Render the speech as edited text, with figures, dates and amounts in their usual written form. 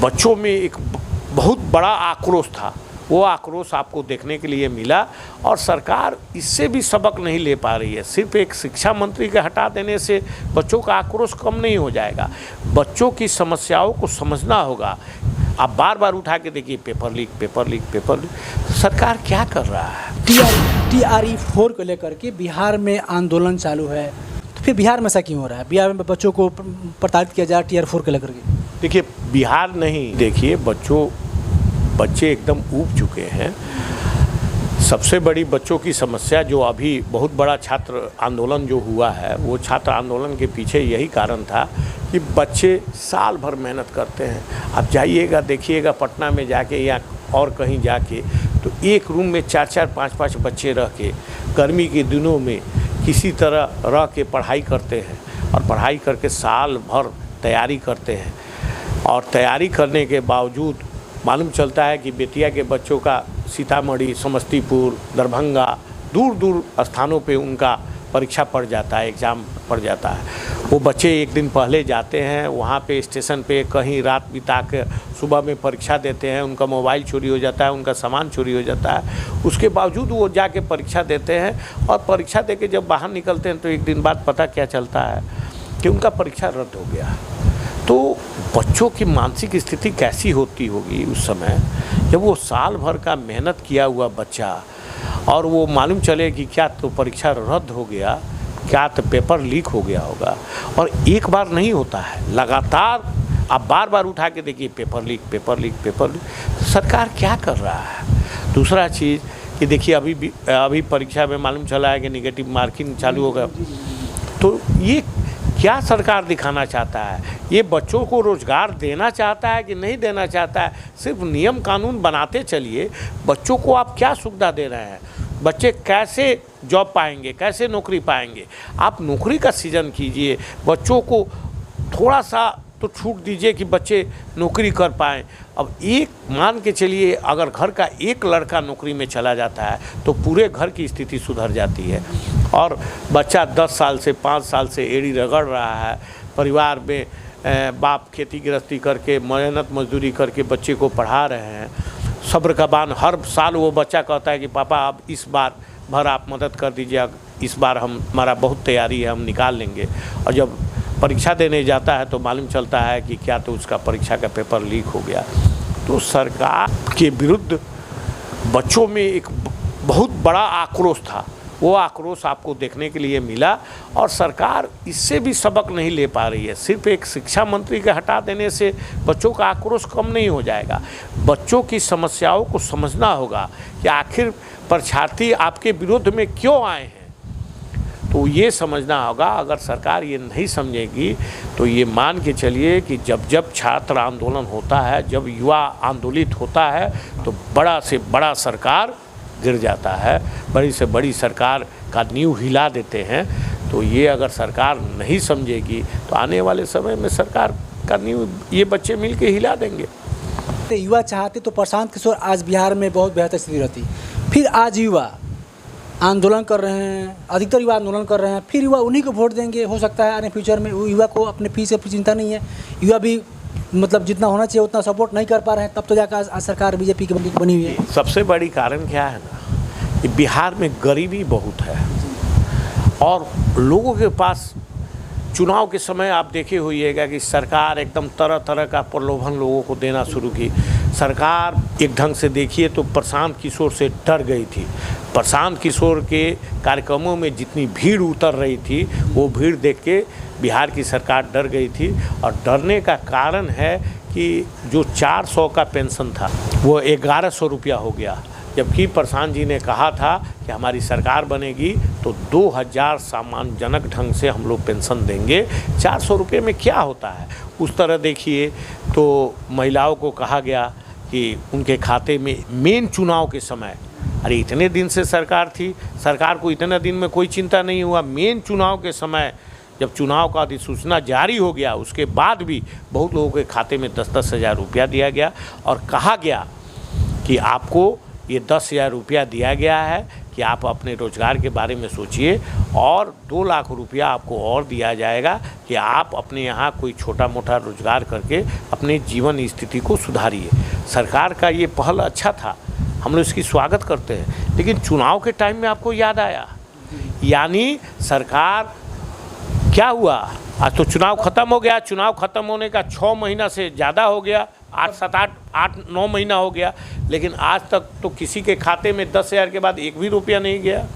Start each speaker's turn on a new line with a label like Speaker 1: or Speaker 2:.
Speaker 1: बच्चों में एक बहुत बड़ा आक्रोश था। वो आक्रोश आपको देखने के लिए मिला और सरकार इससे भी सबक नहीं ले पा रही है। सिर्फ एक शिक्षा मंत्री के हटा देने से बच्चों का आक्रोश कम नहीं हो जाएगा। बच्चों की समस्याओं को समझना होगा। आप बार बार उठा के देखिए paper leak, paper leak, paper leak. सरकार क्या कर रहा है?
Speaker 2: TRE 4 को लेकर के बिहार में आंदोलन चालू है, तो फिर बिहार में ऐसा क्यों हो रहा है? बिहार में बच्चों को प्रताड़ित किया जाए TRE 4 को लेकर के।
Speaker 1: देखिए बिहार नहीं, देखिए बच्चे एकदम ऊब चुके हैं। सबसे बड़ी बच्चों की समस्या जो अभी बहुत बड़ा छात्र आंदोलन जो हुआ है, वो छात्र आंदोलन के पीछे यही कारण था कि बच्चे साल भर मेहनत करते हैं। आप जाइएगा देखिएगा पटना में जाके या और कहीं जाके, तो एक रूम में 4-4, 5-5 बच्चे रह के गर्मी के दिनों में किसी तरह रह के पढ़ाई करते हैं और पढ़ाई करके साल भर तैयारी करते हैं। और तैयारी करने के बावजूद मालूम चलता है कि बेतिया के बच्चों का सीतामढ़ी, समस्तीपुर, दरभंगा, दूर दूर स्थानों पे उनका परीक्षा पड़ जाता है, एग्ज़ाम पड़ जाता है। वो बच्चे एक दिन पहले जाते हैं, वहाँ पे स्टेशन पे कहीं रात बिता कर सुबह में परीक्षा देते हैं। उनका मोबाइल चोरी हो जाता है, उनका सामान चोरी हो जाता है। उसके बावजूद वो जाके परीक्षा देते हैं और परीक्षा दे के जब बाहर निकलते हैं तो एक दिन बाद पता क्या चलता है कि उनका परीक्षा रद्द हो गया। तो बच्चों की मानसिक स्थिति कैसी होती होगी उस समय, जब वो साल भर का मेहनत किया हुआ बच्चा और वो मालूम चले कि क्या तो परीक्षा रद्द हो गया, क्या तो पेपर लीक हो गया होगा। और एक बार नहीं होता है, लगातार आप बार बार उठा के देखिए paper leak, paper leak, paper leak. सरकार क्या कर रहा है? दूसरा चीज़ कि देखिए अभी परीक्षा में मालूम चला है कि निगेटिव मार्किंग चालू होगा। तो ये क्या सरकार दिखाना चाहता है? ये बच्चों को रोज़गार देना चाहता है कि नहीं देना चाहता है? सिर्फ नियम कानून बनाते चलिए। बच्चों को आप क्या सुविधा दे रहे हैं? बच्चे कैसे जॉब पाएंगे, कैसे नौकरी पाएंगे? आप नौकरी का सृजन कीजिए, बच्चों को थोड़ा सा तो छूट दीजिए कि बच्चे नौकरी कर पाएँ। अब एक मान के चलिए अगर घर का एक लड़का नौकरी में चला जाता है तो पूरे घर की स्थिति सुधर जाती है। और बच्चा 10 साल से 5 साल से एड़ी रगड़ रहा है, परिवार में बाप खेती गृहस्थी करके मेहनत मजदूरी करके बच्चे को पढ़ा रहे हैं। सब्र का बान, हर साल वो बच्चा कहता है कि पापा आप इस बार भर आप मदद कर दीजिए, इस बार हमारा बहुत तैयारी है, हम निकाल लेंगे। और जब परीक्षा देने जाता है तो मालूम चलता है कि क्या तो उसका परीक्षा का पेपर लीक हो गया। तो सरकार के विरुद्ध बच्चों में एक बहुत बड़ा आक्रोश था। वो आक्रोश आपको देखने के लिए मिला और सरकार इससे भी सबक नहीं ले पा रही है। सिर्फ एक शिक्षा मंत्री के हटा देने से बच्चों का आक्रोश कम नहीं हो जाएगा। बच्चों की समस्याओं को समझना होगा कि आखिर परीक्षार्थी आपके विरोध में क्यों आए हैं। तो ये समझना होगा। अगर सरकार ये नहीं समझेगी तो ये मान के चलिए कि जब छात्र आंदोलन होता है, जब युवा आंदोलित होता है, तो बड़ा से बड़ा सरकार गिर जाता है, बड़ी से बड़ी सरकार का नींव हिला देते हैं। तो ये अगर सरकार नहीं समझेगी तो आने वाले समय में सरकार का नींव ये बच्चे मिल के हिला देंगे।
Speaker 2: युवा चाहते तो प्रशांत किशोर आज बिहार में बहुत बेहतर स्थिति रहती। फिर आज युवा आंदोलन कर रहे हैं, अधिकतर युवा आंदोलन कर रहे हैं, फिर युवा उन्हीं को वोट देंगे। हो सकता है आने फ्यूचर में युवा को अपने फीस से चिंता नहीं है, युवा भी मतलब जितना होना चाहिए उतना सपोर्ट नहीं कर पा रहे हैं, तब तो जाकर आज सरकार बीजेपी की बनी हुई है।
Speaker 1: सबसे बड़ी कारण क्या है ना कि बिहार में गरीबी बहुत है और लोगों के पास चुनाव के समय आप देखे होइएगा कि सरकार एकदम तरह तरह का प्रलोभन लोगों को देना शुरू की। सरकार एक ढंग से देखिए तो प्रशांत किशोर से डर गई थी। प्रशांत किशोर के कार्यक्रमों में जितनी भीड़ उतर रही थी वो भीड़ देख के बिहार की सरकार डर गई थी। और डरने का कारण है कि जो 400 का पेंशन था वो 1100 रुपया हो गया, जबकि प्रशांत जी ने कहा था कि हमारी सरकार बनेगी तो 2000 सम्मानजनक ढंग से हम लोग पेंशन देंगे। 400 रुपये में क्या होता है? उस तरह देखिए तो महिलाओं को कहा गया कि उनके खाते में मेन चुनाव के समय, अरे इतने दिन से सरकार थी, सरकार को इतने दिन में कोई चिंता नहीं हुआ। मेन चुनाव के समय जब चुनाव का अधिसूचना जारी हो गया उसके बाद भी बहुत लोगों के खाते में 10-10 हज़ार रुपया दिया गया और कहा गया कि आपको ये 10,000 रुपया दिया गया है कि आप अपने रोजगार के बारे में सोचिए और 2 लाख रुपया आपको और दिया जाएगा कि आप अपने यहाँ कोई छोटा मोटा रोजगार करके अपने जीवन स्थिति को सुधारिए। सरकार का ये पहल अच्छा था, हम लोग इसकी स्वागत करते हैं, लेकिन चुनाव के टाइम में आपको याद आया, यानी सरकार क्या हुआ, आज तो चुनाव ख़त्म हो गया, चुनाव ख़त्म होने का 6 महीना से ज़्यादा हो गया, 8-9 महीना हो गया, लेकिन आज तक तो किसी के खाते में 10,000 के बाद एक भी रुपया नहीं गया।